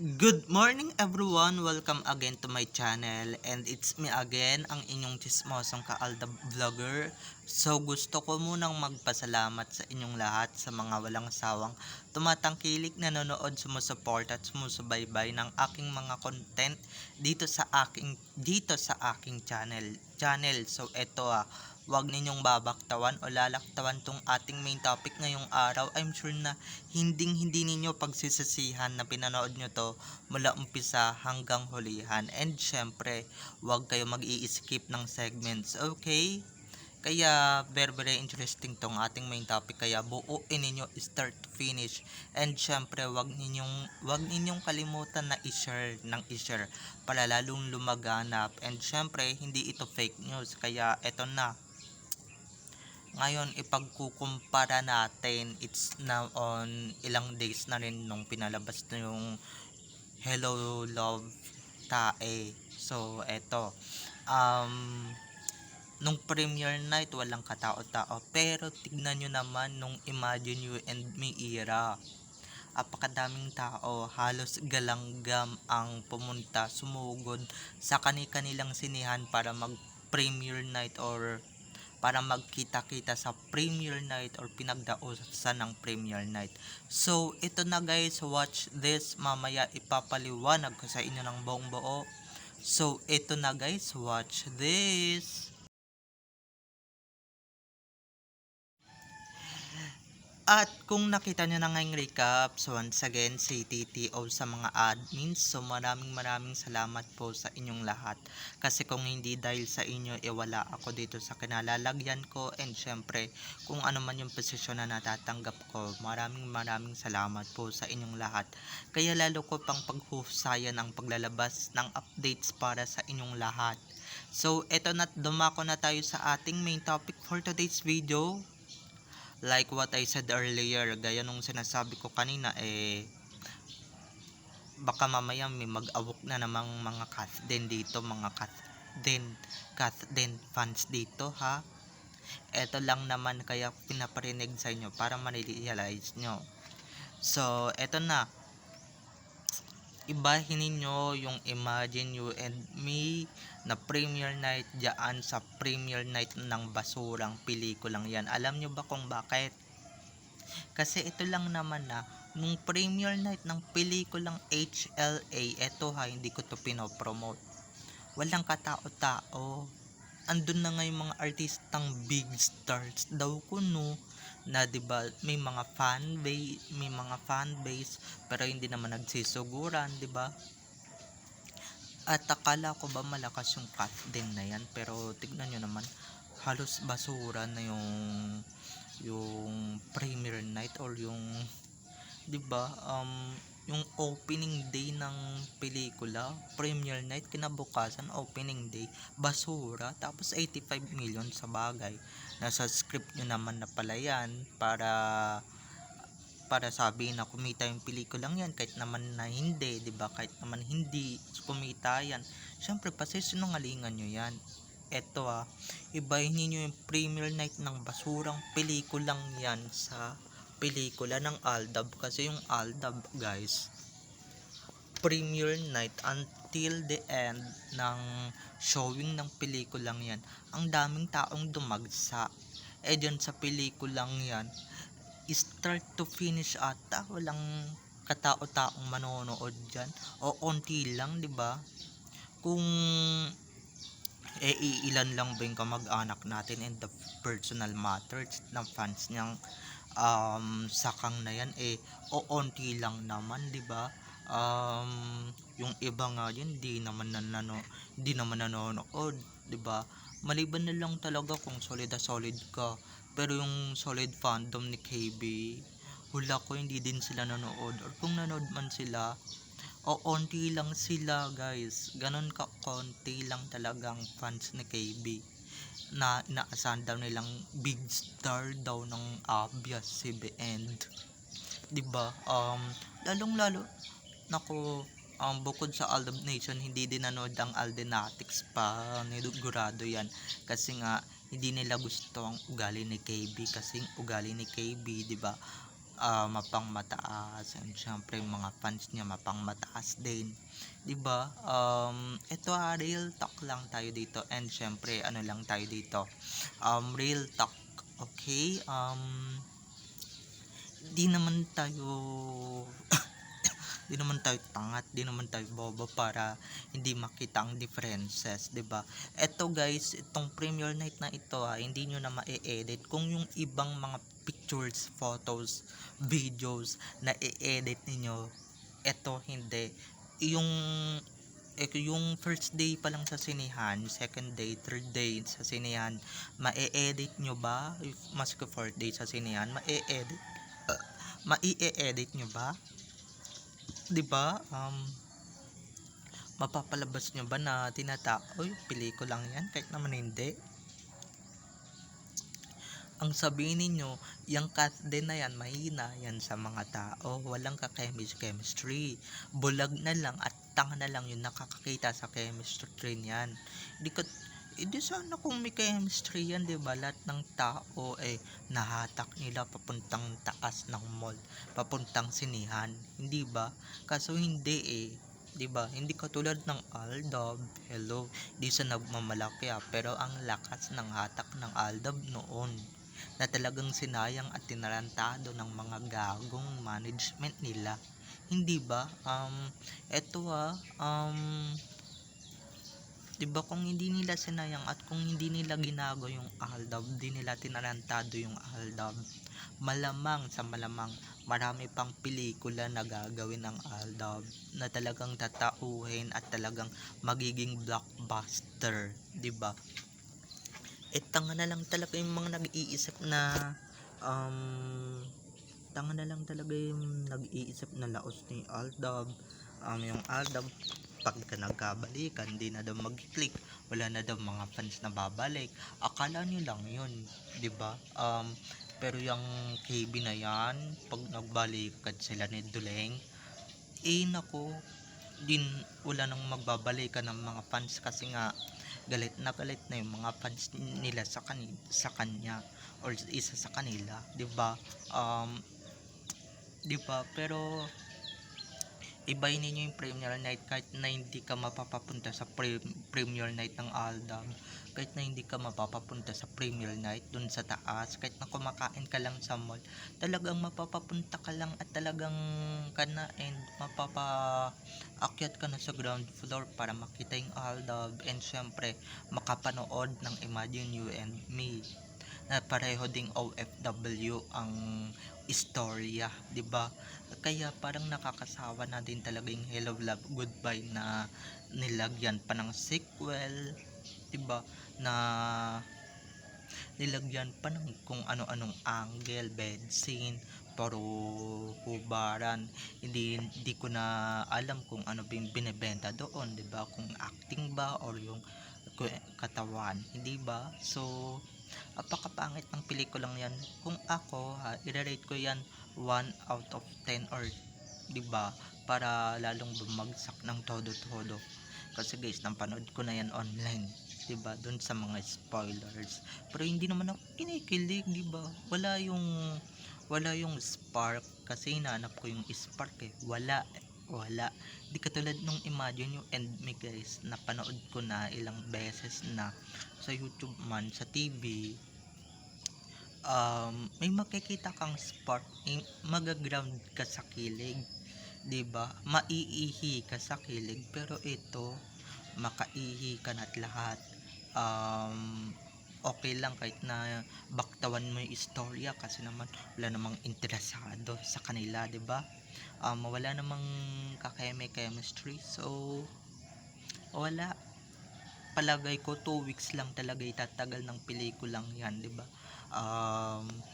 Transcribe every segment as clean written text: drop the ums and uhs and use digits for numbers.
Good morning everyone! Welcome again to my channel and it's me again, ang inyong chismosong kaalda vlogger. So gusto ko munang magpasalamat sa inyong lahat sa mga walang sawang tumatangkilik, nanonood, sumusuport at sumusubaybay ng aking mga content dito sa aking channel. So eto wag ninyong babaktawan o lalaktawan tong ating main topic ngayong araw. I'm sure na hindi ninyo pagsisisihan na pinanood nyo to mula umpisa hanggang hulihan. And syempre, wag kayo mag-i-skip ng segments, okay? Kaya very interesting tong ating main topic, kaya buuin ninyo start to finish. And syempre, wag ninyong kalimutan na i-share para lalong lumaganap. And syempre, hindi ito fake news, kaya eto na. Ngayon, ipagkukumpara natin, it's now on ilang days na rin nung pinalabas na yung Hello Love Tae. So, eto. Um, nung premiere night, walang katao-tao. Pero, tignan nyo naman nung Imagine You and Me era. Apakadaming tao, halos galanggam ang pumunta, sumugod sa kani-kanilang sinihan para mag-premiere night or para magkita-kita sa premiere night or pinagdausan ng premiere night. So, ito na guys, watch this. Mamaya ipapaliwanag ko sa inyo ng buong buo. So, ito na guys, watch this. At kung nakita nyo na ngayong recap, so once again, say TTO sa mga admins. So maraming salamat po sa inyong lahat. Kasi kung hindi dahil sa inyo, wala ako dito sa kinalalagyan ko. And syempre, kung ano man yung posisyon na natatanggap ko, maraming salamat po sa inyong lahat. Kaya lalo ko pang paghusayan ang paglalabas ng updates para sa inyong lahat. So eto na, dumako na tayo sa ating main topic for today's video. Like what I said earlier, gaya nung sinasabi ko kanina, baka mamaya may mag-awok na namang mga Kathden dito, mga Kathden fans dito ha. Eto lang naman, kaya pinaparinig sa inyo para ma-realize nyo. So eto na, ibahin ninyo yung Imagine You and Me na premiere night dyan sa premiere night ng basurang pelikulang yan. Alam nyo ba kung bakit? Kasi ito lang naman nung premiere night ng pelikulang HLA, eto hindi ko to pinopromote. Walang katao-tao. Andun na nga yung mga artistang big stars daw kuno na 'di ba may mga fan base pero hindi naman nagsisuguran, 'di ba? At akala ko ba malakas yung cut din na yan, pero tignan nyo naman, halos basura na yung premiere night or yung 'di ba yung opening day ng pelikula, premiere night, kinabukasan opening day, basura. Tapos 85 million, sa bagay nasa script nyo naman na pala yan para sabihin na kumita yung pelikulang yan, kahit naman na hindi, 'di ba? Kahit naman hindi kumita yan, syempre pasisinungalingan nyo yan. Eto ibahin niyo yung premiere night ng basurang pelikulang yan sa pelikula ng Aldab. Kasi yung Aldab guys, premiere night until the end ng showing ng pelikulang yan, ang daming taong dumagsa. Dyan sa pelikulang yan, start to finish ata walang katao-taong manonood dyan, o onti lang, 'di ba? Kung iilan lang ba yung kamag-anak natin and the personal matters ng fans niyang sakang na yan, o onti lang naman, 'di ba? Yung iba nga yun, di naman nanonood, 'di ba? Maliban na lang talaga kung solid ka, pero yung solid fandom ni KB, hula ko hindi din sila nanood, or kung nanood man sila, o onti lang sila guys. Ganon ka konti lang talagang fans ni KB na inaasahan daw nilang big star daw ng ABS-CBN, 'di ba? Lalong lalo nako, bukod sa Aldab Nation, hindi din nanood ang Aldenatics pa, nigurado yan. Kasi nga hindi nila gusto ang ugali ni KB, kasi ugali ni KB, 'di ba? mapangmataas, and syempre yung mga fans niya mapangmataas din, 'di ba? Ito real talk lang tayo dito, and syempre ano lang tayo dito, real talk, okay? Di naman tayo di naman tayo tangat, di naman tayo bobo para hindi makita ang differences, 'di ba? Eto guys, itong Premier Night na ito hindi nyo na ma-edit kung yung ibang mga pictures, photos, videos na i-edit niyo, eto hindi. Yung yung first day pa lang sa sinehan, second day, third day sa sinehan, ma-edit nyo ba? Maski fourth day sa sinehan, ma-i-edit nyo ba? 'Di ba? Mapapalabas nyo ba na oy, pelikula lang yan, kahit naman hindi. Ang sabihin ninyo, yung cut din na yan, mahina yan sa mga tao. Walang ka-chemistry. Bulag na lang at tanga na lang yung nakakakita sa chemistry niyan. Hindi sana kung may chemistry yan, di ba? Lahat ng tao nahatak nila papuntang taas ng mall, papuntang sinihan, hindi ba? Kaso hindi 'di ba? Hindi katulad ng Aldab. Hello, di sa nagmamalaki pero ang lakas ng hatak ng Aldab noon na talagang sinayang at tinarantado ng mga gagong management nila. Hindi ba? Eto 'Di ba kung hindi nila sinayang at kung hindi nila ginago yung Aldab, di nila tinarantado yung Aldab, malamang sa malamang marami pang pelikula na gagawin ng Aldab na talagang tatauhin at talagang magiging blockbuster, 'di ba? Tanga na lang talaga yung mga nag-iisip na tanga na lang talaga yung nag-iisip na laos ni Aldab. Yung Aldab, pagka nagkabalikan, di na daw mag-click, wala na daw mga fans na babalik. Akala nyo lang yun, 'di ba? Pero yung KB na yan, pag nagbalikan sila ni Duleng, nako, din wala nang magbabalikan ng mga fans kasi nga galit na yung mga fans nila sa kanya or isa sa kanila, 'di ba? 'Di ba? Pero ibahin ninyo yung Premier Night kahit na hindi ka mapapapunta sa Premier Night ng Aldab, kahit na hindi ka mapapapunta sa Premier Night dun sa taas, kahit na kumakain ka lang sa mall, talagang mapapapunta ka lang at talagang ka na and mapapaakyat ka na sa ground floor para makita yung Aldab, and syempre makapanood ng Imagine You and Me na pareho ding OFW ang istorya, 'di ba? Kaya parang nakakasawa na din talaga yung Hello Love Goodbye na nilagyan pa ng sequel, 'di ba? Na nilagyan pa ng kung ano-anong angle, bed scene, puro hubaran. Hindi ko na alam kung ano binebenta doon, 'di ba? Kung acting ba or yung katawan, hindi ba? So apakapangit ng pelikulang yan. Kung ako i-rate ko yan 1 out of 10, or 'di ba, para lalong bumagsak ng todo-todo. Kasi guys, napanood ko na yan online, 'di ba, doon sa mga spoilers. Pero hindi naman ako kinikilig, 'di ba? Wala yung spark kasi hinahanap ko yung spark wala. Di katulad nung Imagine You and Me guys, napanood ko na ilang beses na sa YouTube man, sa TV. May makikita kang spark, magaground ka sa kilig, 'di ba? Maiihi ka sa kilig, pero ito makaihi ka na't lahat. Okay lang kahit na baktawan mo yung istorya kasi naman wala namang interesado sa kanila, 'di ba? Wala namang chemistry, so wala. Palagay ko 2 weeks lang talaga itatagal ng pelikulang yan, 'di ba?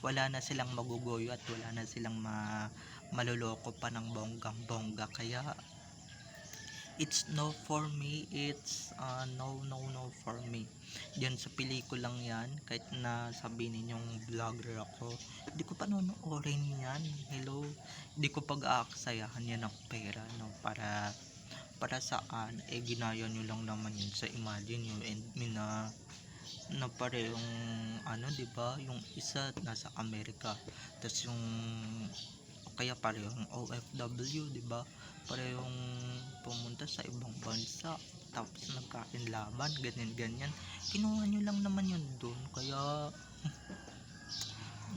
Wala na silang magugoyo at wala na silang maluloko pa ng bonggang-bongga, kaya it's no for me. It's no for me diyan sa pelikulang yan. Kahit na sabihin ninyong vlogger ako, hindi ko pa nonoorin yan. Hello, hindi ko pag-aaksayahan yan ng pera, no? Para saan? Ginaya nyo lang naman yun sa Imagine You and Me na parehong 'di ba, yung isa nasa Amerika, tapos yung kaya parehong OFW, di ba? Parehong pumunta sa ibang bansa tapos nagkakinlaban, ganyan-ganyan. Kinuha nyo lang naman yun dun, kaya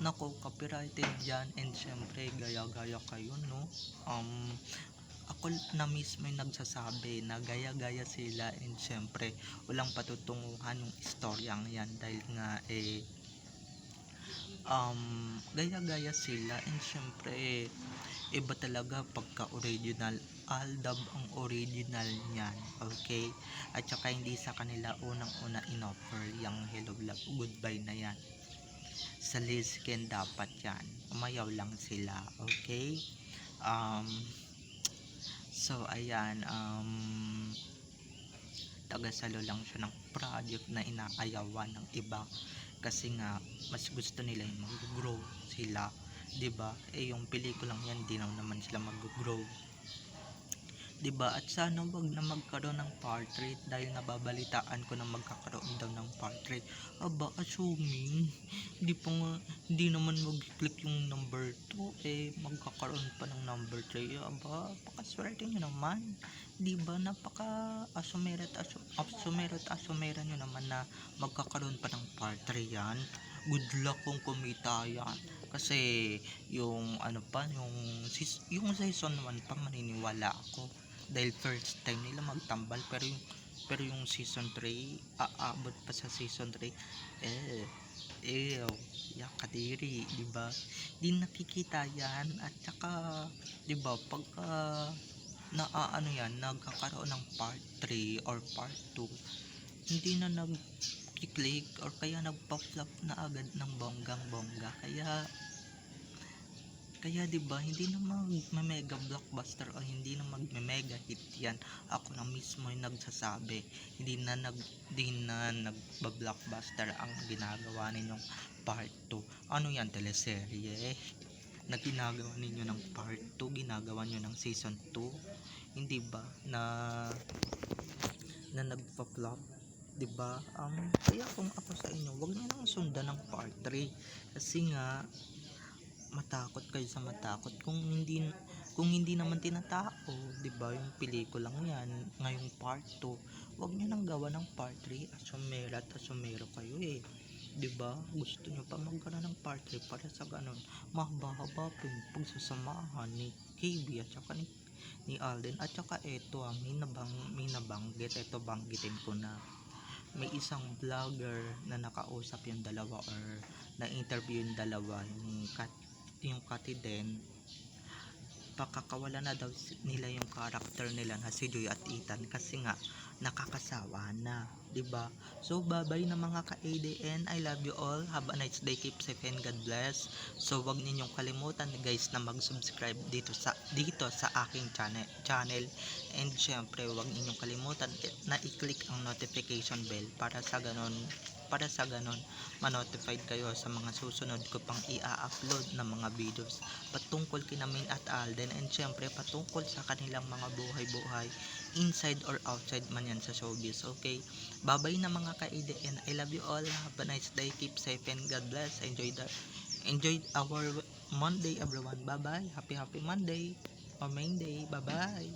nako, copyrighted dyan. And syempre gaya-gaya kayo, no? Ako na mismo yung nagsasabi na gaya-gaya sila, and syempre walang patutunguhan yung istoryang yan dahil nga gaya-gaya sila. And syempre iba talaga pagka original, Aldab ang original niyan, okay? At saka hindi sa kanila unang-una inoffer yung Hello Love Goodbye na yan. Sa Lizken dapat yan, umayaw lang sila, okay? So ayan, tagasalo lang siya ng project na inaayawan ng iba kasi nga mas gusto nila yung mag-grow sila, 'di ba? Yung pelikulang yan di naman sila mag-grow, 'di ba? At sana wag na magkaroon ng part 3 dahil nababalitaan ko na magkakaroon daw ng part 3. Aba, assuming hindi naman mag-click yung number 2, magkakaroon pa ng number 3. Aba, pakaswerte nyo naman, 'di ba? Napaka asumera nyo naman na magkakaroon pa ng part 3 yan. Good luck kung kumita yan. Kasi yung yung season 1 pa maniniwala ako dahil first time nila magtambal, pero yung season 3 aabot pa sa season 3. Yakadiri, di ba? Di nakikita yan. At saka, di ba, pagka nagkakaroon ng part 3 or part 2, hindi na nag-click or kaya nagpa-flop na agad ng bonggang-bongga. Kaya 'di ba, hindi na mag-mega blockbuster o hindi na mag-mega hit yan. Ako na mismo yung nagsasabi, hindi na nag-blockbuster ang ginagawa ninyong part 2. Ano yan, teleserye na ginagawa ninyo ng part 2, ginagawa nyo ng season 2, hindi ba na nagpa-flop, 'di ba? Kaya kung ako sa inyo, wag niyo nang sundan ng part 3 kasi nga matakot kayo sa matakot kung hindi naman tinatao, 'di ba? Yung pelikulang yan ngayong part 2, wag niyo nang gawa ng part 3. Asumera at asumero kayo, 'di ba? Gusto niyo pa magkaroon ng part 3 para sa ganun mahaba-haba pa yung pagsasamahan ni KB at saka ni Alden. At saka eto, may nabanggit, eto banggitin ko na may isang vlogger na nakausap yung dalawa or na-interview yung dalawa, yung Kati din, pakakawala na daw nila yung character nila na si Joy at Ethan kasi nga nakakasawa na, 'di ba? So bye-bye na mga ka-ADN, I love you all, have a nice day, keep safe and God bless. So wag ninyong kalimutan guys na mag-subscribe dito sa aking channel, and syempre wag ninyong kalimutan na i-click ang notification bell para sa ganon ma-notified kayo sa mga susunod ko pang i-upload na mga videos patungkol kina Main at Alden, and syempre patungkol sa kanilang mga buhay-buhay inside or outside man yan sa showbiz, okay? Bye-bye na mga ka-ADN, I love you all, have a nice day, keep safe and God bless. Enjoy our Monday everyone. Bye-bye, happy Monday or main day. Bye-bye.